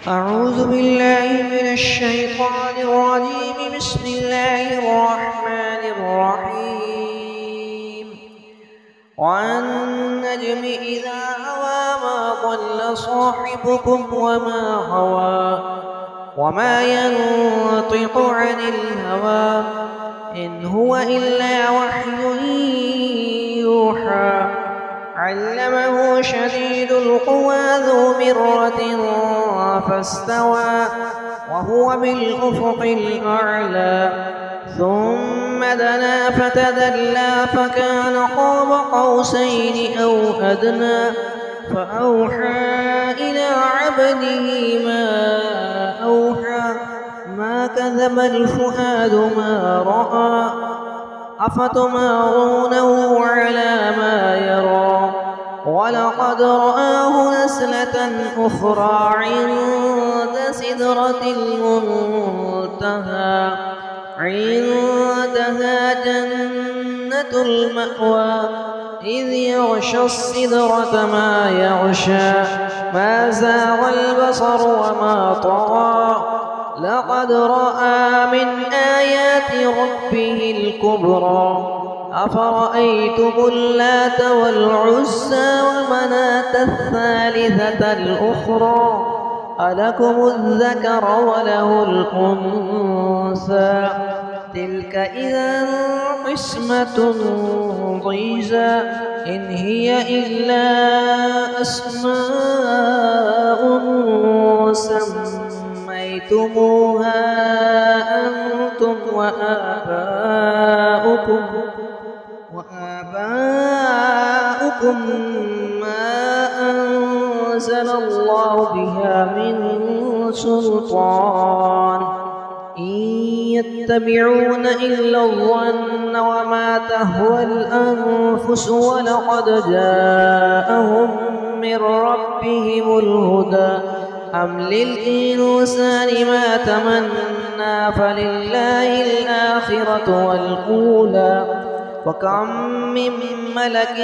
أعوذ بالله من الشيطان الرجيم. بسم الله الرحمن الرحيم. والنجم إذا هوى ما ضل صاحبكم وما هوى وما ينطق عن الهوى إن هو إلا وحي يوحى. علمه شديد القوى ذو مرة فاستوى وهو بالأفق الأعلى. ثم دنا فتدلى فكان قاب قوسين أو أدنى. فأوحى إلى عبده ما أوحى. ما كذب الفؤاد ما رأى. أفتمارونه على ما يرى. ولقد رآه نزلة أخرى عند سدرة المنتهى. عندها جنة المأوى إذ يغشى السدرة ما يغشى. ما زاغ البصر وما طغى. لقد رأى من آيات ربه الكبرى. أفرأيتم اللات والعزى ومناة الثالثة الأخرى. ألكم الذكر وله الأنثى. تلك إذا قسمة ضيزى. إن هي إلا أسماء سميتموها أنتم وآباؤكم ما أنزل الله بها من سلطان. إن يتبعون إلا الظن وما تهوى الأنفس ولقد جاءهم من ربهم الهدى. أم للإنسان ما تمنى فلله الآخرة والأولى. وكم من ملك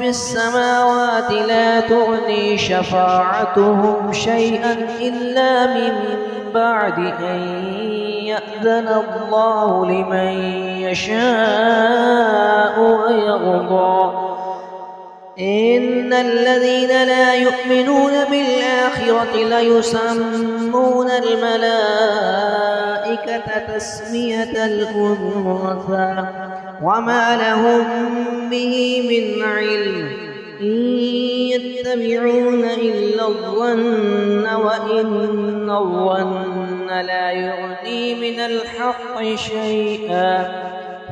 في السماوات لا تغني شفاعتهم شيئا إلا من بعد أن يأذن الله لمن يشاء ويرضى. إن الذين لا يؤمنون بالآخرة ليسمون الملائكة تسمية الأنثى وما لهم به من علم. إن يتبعون إلا الظن وإن الظن لا يغني من الحق شيئا.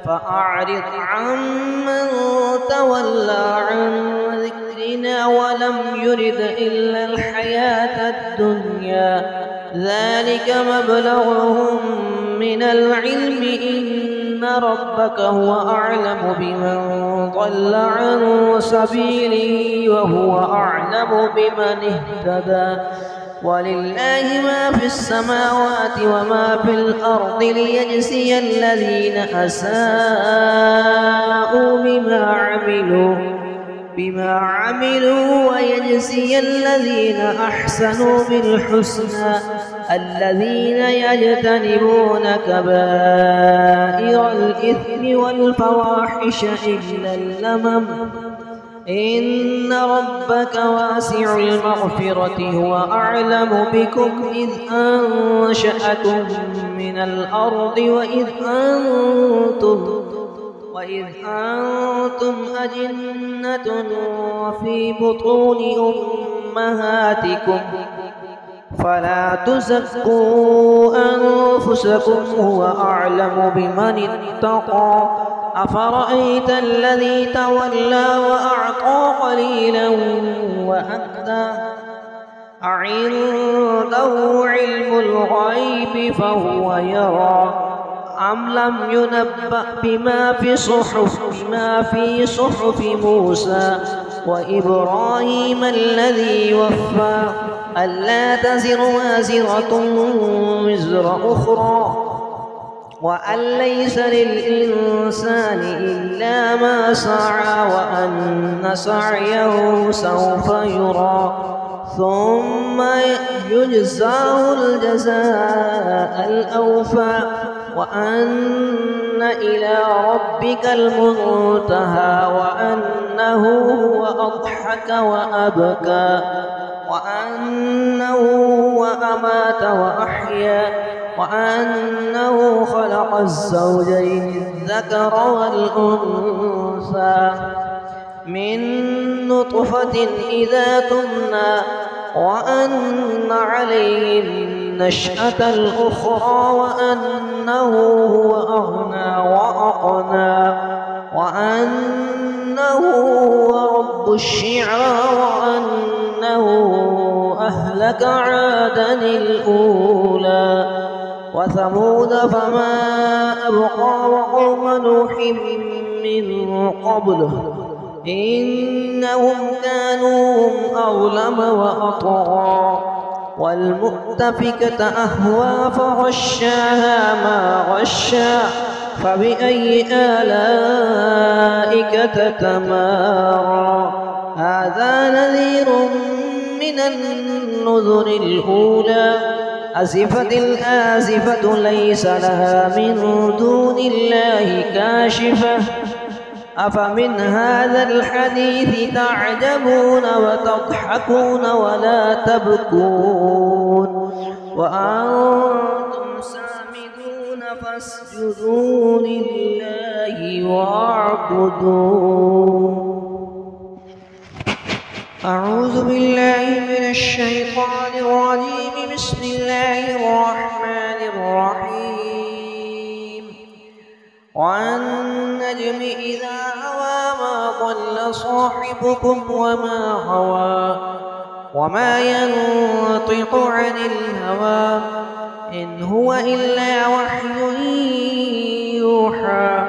فأعرض عمن تولى عن ذكرنا ولم يرد إلا الحياة الدنيا. ذلك مبلغهم من العلم. إن ربك هو أعلم بمن ضل عن سبيله وهو أعلم بمن اهتدى. ولله ما في السماوات وما في الأرض ليجزي الذين أساءوا بما عملوا ويجزي الذين أحسنوا بالحسنى. الذين يجتنبون كبائر الإثم والفواحش إلا اللمم. إن ربك واسع المغفرة هو أعلم بكم إذ أنشأكم من الأرض وإذ أنتم أجنة في بطون أمهاتكم. فلا تزكوا أنفسكم هو أعلم بمن اتقى. أفرأيت الذي تولى وأعطى قليلا وأكدى. أعنده علم الغيب فهو يرى. أم لم ينبأ بما في صحف موسى وإبراهيم الذي وفى. ألا تزر وازرة وزر أخرى وأن ليس للإنسان إلا ما سعى وأن سعيه سوف يرى ثم يجزاه الجزاء الأوفى وأن إلى ربك المنتهى وأنه هو أضحك وأبكى وأنه هو أمات وأحيا وأنه خلق الزوجين الذكر والأنثى من نطفة إذا تمنى وأن عليه النشأة الأخرى وأنه هو أغنى وأقنى وأنه هو رب الشعرى وأنه أهلك عادا الأولى وثمود فما أبقى وقوم نوح من قبله إنهم كانوا هم أظلم وأطغى والمؤتفكة أهوى فغشاها ما غشا فبأي آلائك تتمارى هذا نذير من النذر الأولى أزفت الآزفة ليس لها من دون الله كاشفة أفمن هذا الحديث تعجبون وتضحكون ولا تبكون وأنتم سامدون فاسجدوا لله واعبدوا. أعوذ بالله من الشيطان الرجيم. بسم الله الرحمن الرحيم. والنجم إذا هوى ما ضل صاحبكم وما هوى وما ينطق عن الهوى إن هو إلا وحي يوحى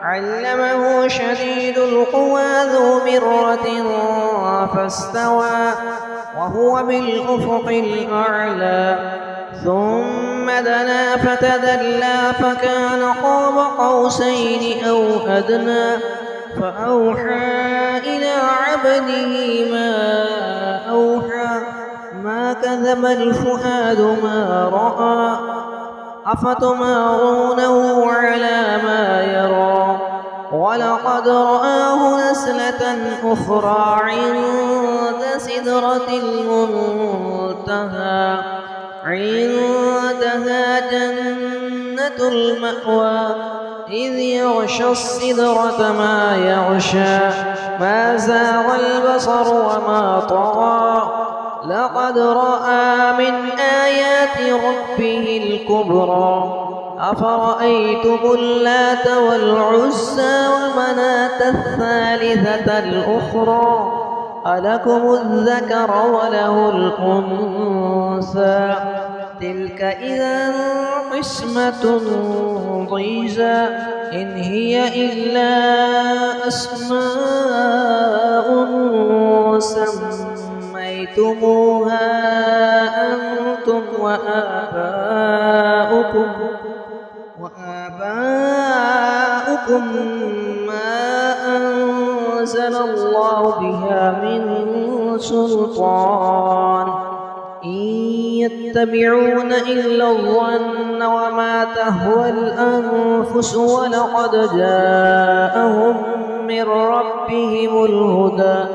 علمه شديد القوى ذو مرة فاستوى وهو بالأفق الأعلى ثم دنا فتدلى فكان قاب قوسين أو أدنى فأوحى إلى عبده ما أوحى ما كذب الفؤاد ما رأى أفتمارونه على ما يرى ولقد رآه نزلة أخرى عند سدرة المنتهى عندها جنة المأوى إذ يغشى السدرة ما يغشى ما زاغ البصر وما طغى لقد رأى من آيات ربه الكبرى أفرأيتم اللات والعزى ومناة الثالثة الأخرى ألكم الذكر وله الأنثى تلك إذا قسمة ضيزى إن هي إلا أسماء سميتموها أنتم وآباؤكم ما أنزل الله بها من سلطان إن يتبعون إلا الظن وما تهوى الأنفس ولقد جاءهم من ربهم الهدى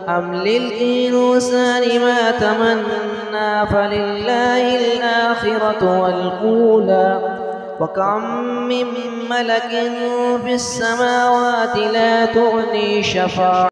أم للإنسان ما تمنى فلله الآخرة والأولى وكم من ملك في السماوات لا تغني شفاعتهم